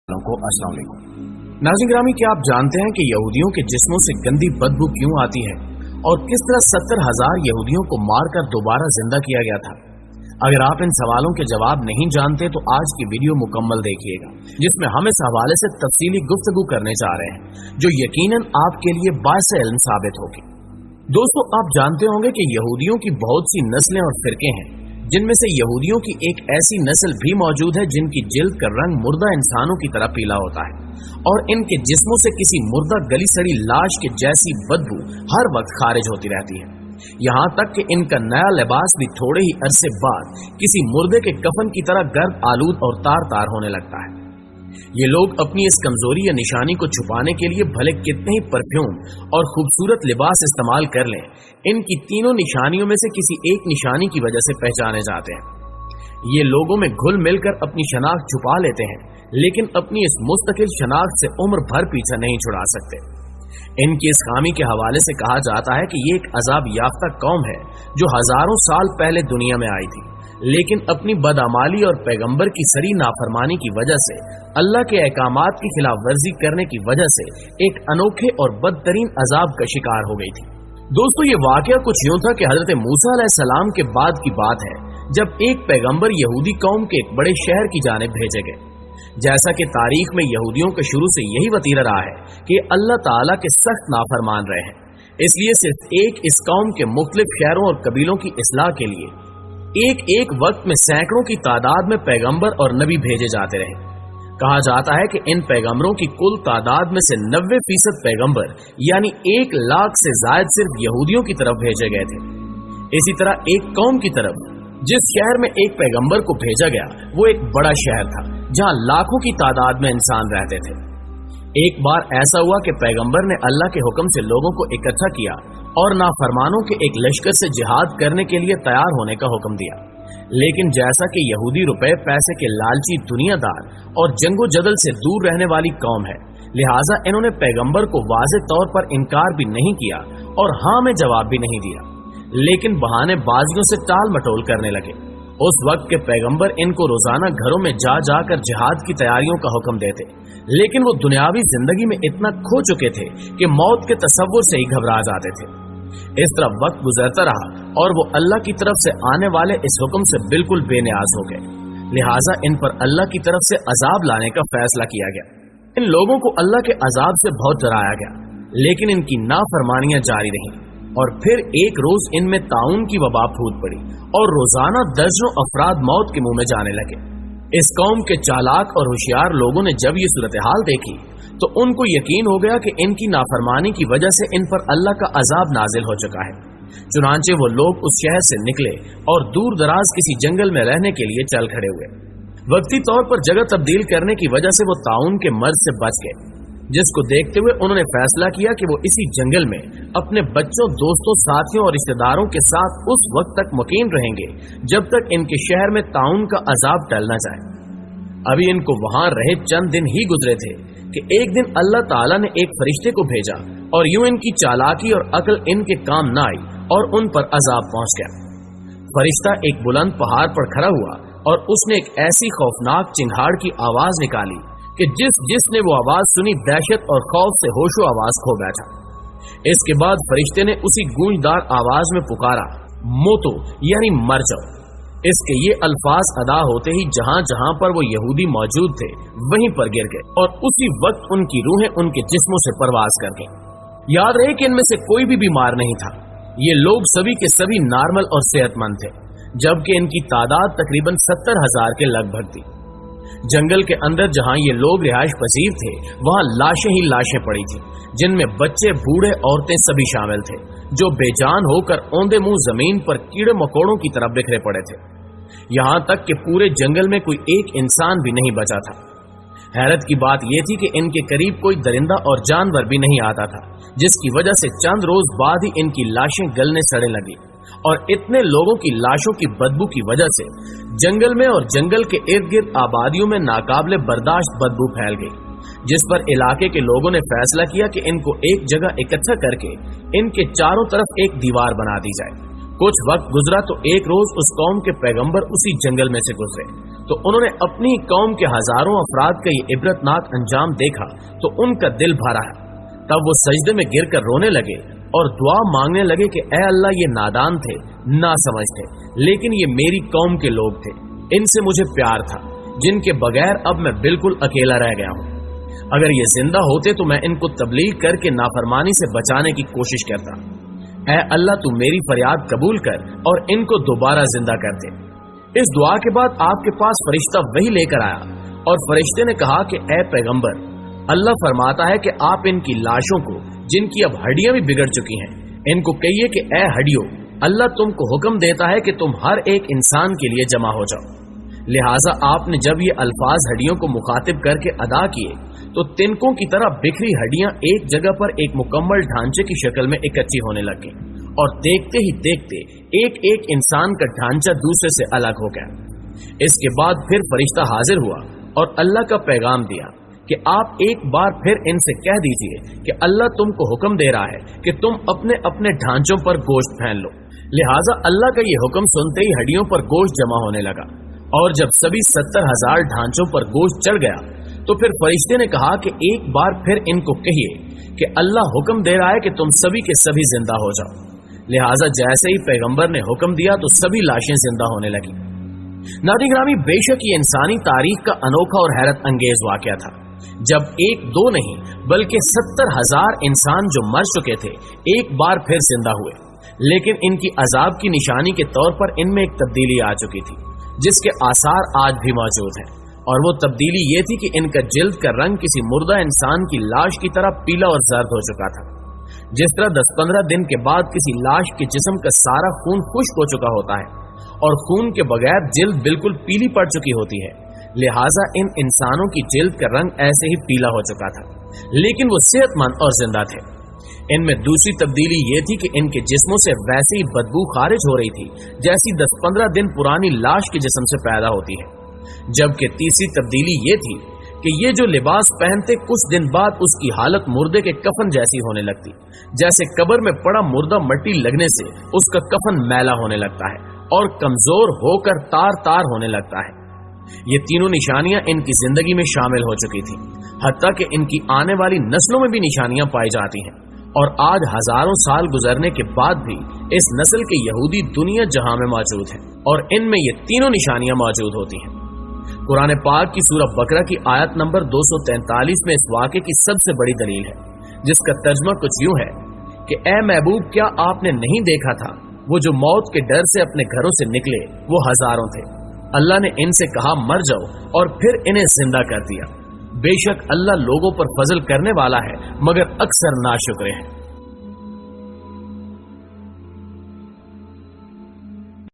को अस्सलाम वालेकुम। नाज़रीन गिरामी, क्या आप जानते हैं कि यहूदियों के जिस्मों से गंदी बदबू क्यों आती है और किस तरह 70,000 यहूदियों को मारकर दोबारा जिंदा किया गया था? अगर आप इन सवालों के जवाब नहीं जानते तो आज की वीडियो मुकम्मल देखिएगा, जिसमें हम इस हवाले से तफसीली गुफ्तगू करने जा रहे हैं जो यकीनन आपके लिए बाइस इल्म साबित होगी। दोस्तों, आप जानते होंगे कि यहूदियों की बहुत सी नस्लें और फिरके हैं, जिनमें से यहूदियों की एक ऐसी नस्ल भी मौजूद है जिनकी जिल्द का रंग मुर्दा इंसानों की तरह पीला होता है और इनके जिस्मों से किसी मुर्दा गली सड़ी लाश के जैसी बदबू हर वक्त खारिज होती रहती है। यहाँ तक कि इनका नया लिबास भी थोड़े ही अरसे बाद किसी मुर्दे के कफन की तरह गर्द आलूद और तार तार होने लगता है। ये लोग अपनी इस कमजोरी या निशानी को छुपाने के लिए भले कितने ही परफ्यूम और खूबसूरत लिबास इस्तेमाल कर लें, इनकी तीनों निशानियों में से किसी एक निशानी की वजह से पहचाने जाते हैं। ये लोगों में घुल मिलकर अपनी शनाख्त छुपा लेते हैं, लेकिन अपनी इस मुस्तकिल शनाख्त से उम्र भर पीछा नहीं छुड़ा सकते। इनकी इस खामी के हवाले से कहा जाता है कि ये एक अजाब याफ्ता कौम है जो हजारों साल पहले दुनिया में आई थी, लेकिन अपनी बदअमाली और पैगंबर की सरी नाफरमानी की वजह से, अल्लाह के अहकामात की खिलाफ वर्जी करने की वजह से एक अनोखे और बदतरीन अजाब का शिकार हो गई थी। दोस्तों, ये वाकया कुछ यूं था कि हजरत मूसा अलैहिस्सलाम के बाद की बात है जब एक पैगंबर यहूदी कौम के एक बड़े शहर की जानिब भेजे गए। जैसा कि तारीख में यहूदियों का शुरू से यही वतीरा रहा है कि अल्लाह ताला के सख्त नाफरमान रहे हैं, इसलिए सिर्फ एक इस कौम के मुख्तलिफ शहरों और कबीलों की इस्लाह के लिए एक वक्त में सैकड़ों की तादाद में पैगंबर और नबी भेजे जाते रहे। कहा जाता है कि इन पैगंबरों की कुल तादाद में से 90% पैगंबर यानी 1 लाख से ज्यादा सिर्फ यहूदियों की तरफ भेजे गए थे। इसी तरह एक कौम की तरफ जिस शहर में एक पैगंबर को भेजा गया वो एक बड़ा शहर था जहां लाखों की तादाद में इंसान रहते थे। एक बार ऐसा हुआ कि पैगंबर ने अल्लाह के हुक्म से लोगों को इकट्ठा किया और नाफरमानों के एक लश्कर से जिहाद करने के लिए तैयार होने का हुक्म दिया, लेकिन जैसा कि यहूदी रुपए पैसे के लालची दुनियादार और जंगो जदल से दूर रहने वाली कौम है, लिहाजा इन्होंने पैगंबर को वाज़ेह तौर पर इनकार भी नहीं किया और हाँ में जवाब भी नहीं दिया, लेकिन बहाने बाजियों से टाल मटोल करने लगे। उस वक्त के पैगंबर इनको रोजाना घरों में जा जाकर जिहाद की तैयारियों का हुक्म देते, लेकिन वो दुनियावी जिंदगी में इतना खो चुके थे कि मौत के तसव्वुर से ही घबरा जाते थे। इस तरह वक्त गुजरता रहा और वो अल्लाह की तरफ से आने वाले इस हुक्म से बिल्कुल बेनियाज हो गए, लिहाजा इन पर अल्लाह की तरफ से अजाब लाने का फैसला किया गया। इन लोगों को अल्लाह के अजाब से बहुत डराया गया, लेकिन इनकी नाफरमानियां जारी रहीं और फिर एक रोज इनमें ताउन की वबा फूट पड़ी और रोजाना दर्जनों अफराद मौत के मुंह में जाने लगे। इस कौम के चालाक और होशियार लोगों ने जब ये सूरत हाल देखी तो उनको यकीन हो गया कि इनकी नाफरमानी की वजह से इन पर अल्लाह का अजाब नाजिल हो चुका है। चुनांचे वो लोग उस शहर से निकले और दूर दराज किसी जंगल में रहने के लिए चल खड़े हुए। वक्ती तौर पर जगह तब्दील करने की वजह से वो ताउन के मर्ज से बच गए, जिसको देखते हुए उन्होंने फैसला किया कि वो इसी जंगल में अपने बच्चों, दोस्तों, साथियों और रिश्तेदारों के साथ उस वक्त तक मुकीम रहेंगे जब तक इनके शहर में ताउन का अजाब टल न जाए। अभी इनको वहां रहे चंद दिन ही गुजरे थे कि एक दिन अल्लाह ताला ने एक फरिश्ते को भेजा और यूं इनकी चालाकी और अक्ल इनके काम न आई और उन पर अजाब पहुंच गया। फरिश्ता एक बुलंद पहाड़ पर खड़ा हुआ और उसने एक ऐसी खौफनाक चिंगाड़ की आवाज निकाली कि जिसने वो आवाज सुनी दहशत और खौफ से होशो आवाज खो बैठा। इसके बाद फरिश्ते ने उसी गूंजदार आवाज में पुकारा, मोतो यानी मर जाओ। इसके ये अल्फाज अदा होते ही जहां जहां पर वो यहूदी मौजूद थे वहीं पर गिर गए और उसी वक्त उनकी रूहें उनके जिस्मों से परवाज कर गईं। याद रहे कि इनमें से कोई भी बीमार नहीं था। ये लोग सभी के सभी नॉर्मल और सेहतमंद थे, जबकि इनकी तादाद तकरीबन 70,000 के लगभग थी। जंगल के अंदर जहां ये लोग रिहाइश पजीर थे वहां लाशें ही लाशें पड़ी थी, जिनमें बच्चे, बूढ़े, औरतें सभी शामिल थे, जो बेजान होकर औंधे मुंह जमीन पर कीड़े मकोड़ों की तरह बिखरे पड़े थे। यहां तक कि पूरे जंगल में कोई एक इंसान भी नहीं बचा था। हैरत की बात यह थी कि इनके करीब कोई दरिंदा और जानवर भी नहीं आता था, जिसकी वजह से चंद रोज बाद ही इनकी लाशें गलने सड़ने लगी और इतने लोगों की लाशों की बदबू की वजह से जंगल में और जंगल के इर्द गिर्द आबादियों में नाकाबिले बर्दाश्त बदबू फैल गई, जिस पर इलाके के लोगों ने फैसला किया कि इनको एक जगह इकट्ठा करके इनके चारों तरफ एक दीवार बना दी जाए। कुछ वक्त गुजरा तो एक रोज उस कौम के पैगंबर उसी जंगल में से गुजरे تو انہوں نے اپنی قوم کے ہزاروں افراد کا یہ عبرتناک انجام دیکھا تو ان کا دل بھرا ہے۔ تب وہ سجدے میں گر کر رونے لگے اور دعا مانگنے لگے کہ اے اللہ، یہ نادان تھے، نہ سمجھ تھے، لیکن یہ میری قوم کے لوگ تھے، ان سے مجھے پیار تھا، جن کے بغیر اب میں بالکل اکیلا رہ گیا ہوں۔ اگر یہ زندہ ہوتے تو میں ان کو تبلیغ کر کے نافرمانی سے بچانے کی کوشش کرتا۔ اے اللہ، تو میری فریاد قبول کر اور ان کو دوبارہ زندہ کر دے۔ اس دعا کے بعد آپ کے پاس فرشتہ وہی لے کر آیا اور فرشتے نے کہا کہ اے پیغمبر، اللہ فرماتا ہے کہ آپ ان کی لاشوں کو، جن کی اب ہڈیاں بھی بگڑ چکی ہیں، ان کو کہیے کہ اے ہڈیوں، اللہ تم کو حکم دیتا ہے کہ تم ہر ایک انسان کے لیے جمع ہو جاؤ۔ لہٰذا آپ نے جب یہ الفاظ ہڈیوں کو مخاطب کر کے ادا کیے تو تنکوں کی طرح بکھری ہڈیاں ایک جگہ پر ایک مکمل ڈھانچے کی شکل میں اکٹھی ہونے لگ گئیں، اور دیکھتے ہی دیکھتے ایک ایک انسان کا ڈھانچہ دوسرے سے الگ ہو گیا۔ اس کے بعد پھر فرشتہ حاضر ہوا اور اللہ کا پیغام دیا کہ آپ ایک بار پھر ان سے کہہ دیجئے کہ اللہ تم کو حکم دے رہا ہے کہ تم اپنے اپنے ڈھانچوں پر گوشت پھین لو۔ لہٰذا اللہ کا یہ حکم سنتے ہی ہڈیوں پر گوشت جمع ہونے لگا، اور جب سبھی 70,000 ڈھانچوں پر گوشت چڑھ گیا تو پھر فرشتے نے کہا کہ ایک بار پھر ان کو کہیے کہ اللہ حکم دے رہا ہے کہ تم سبھی کے سبھی زندہ ہو جاؤ۔ لہٰذا جیسے ہی پیغمبر نے حکم دیا تو سبھی لاشیں زندہ ہونے لگی۔ ناظرین گرامی، بے شک یہ انسانی تاریخ کا انوکھا اور حیرت انگیز واقعہ تھا، جب ایک دو نہیں بلکہ 70,000 انسان جو مر چکے تھے ایک بار پھر زندہ ہوئے، لیکن ان کی عذاب کی نشانی کے طور پر ان میں ایک تبدیلی آ چکی تھی جس کے آثار آج بھی موجود ہیں، اور وہ تبدیلی یہ تھی کہ ان کا جلد کا رنگ کسی مردہ انسان کی لاش کی طرح پیلا اور زرد ہو چکا تھا۔ جس طرح 10-15 دن کے بعد کسی لاش کے جسم کا سارا خون خشک ہو چکا ہوتا ہے اور خون کے بغیر جلد بالکل پیلی پڑ چکی ہوتی ہے، لہٰذا ان انسانوں کی جلد کا رنگ ایسے ہی پیلا ہو چکا تھا، لیکن وہ صحت مند اور زندہ تھے۔ ان میں دوسری تبدیلی یہ تھی کہ ان کے جسموں سے ویسے ہی بدبو خارج ہو رہی تھی جیسی 10-15 دن پرانی لاش کے جسم سے پیدا ہوتی ہے۔ جبکہ تیسری تبدیلی یہ تھی کہ یہ جو لباس پہنتے کچھ دن بعد اس کی حالت مردے کے کفن جیسی ہونے لگتی، جیسے قبر میں پڑا مردہ مٹی لگنے سے اس کا کفن میلا ہونے لگتا ہے اور کمزور ہو کر تار تار ہونے لگتا ہے۔ یہ تینوں نشانیاں ان کی زندگی میں شامل ہو چکی تھیں، حتیٰ کہ ان کی آنے والی نسلوں میں بھی نشانیاں پائی جاتی ہیں، اور آج ہزاروں سال گزرنے کے بعد بھی اس نسل کے یہودی دنیا جہاں میں موجود ہیں اور ان میں یہ تینوں نشانیاں موجود ہوتی ہیں۔ قرآن پاک کی سورہ بقرہ کی آیت نمبر 243 میں اس واقعے کی سب سے بڑی دلیل ہے، جس کا ترجمہ کچھ یوں ہے کہ اے محبوب، کیا آپ نے نہیں دیکھا تھا وہ جو موت کے ڈر سے اپنے گھروں سے نکلے وہ ہزاروں تھے، اللہ نے ان سے کہا مر جاؤ اور پھر انہیں زندہ کر دیا۔ بے شک اللہ لوگوں پر فضل کرنے والا ہے مگر اکثر ناشکرے ہیں۔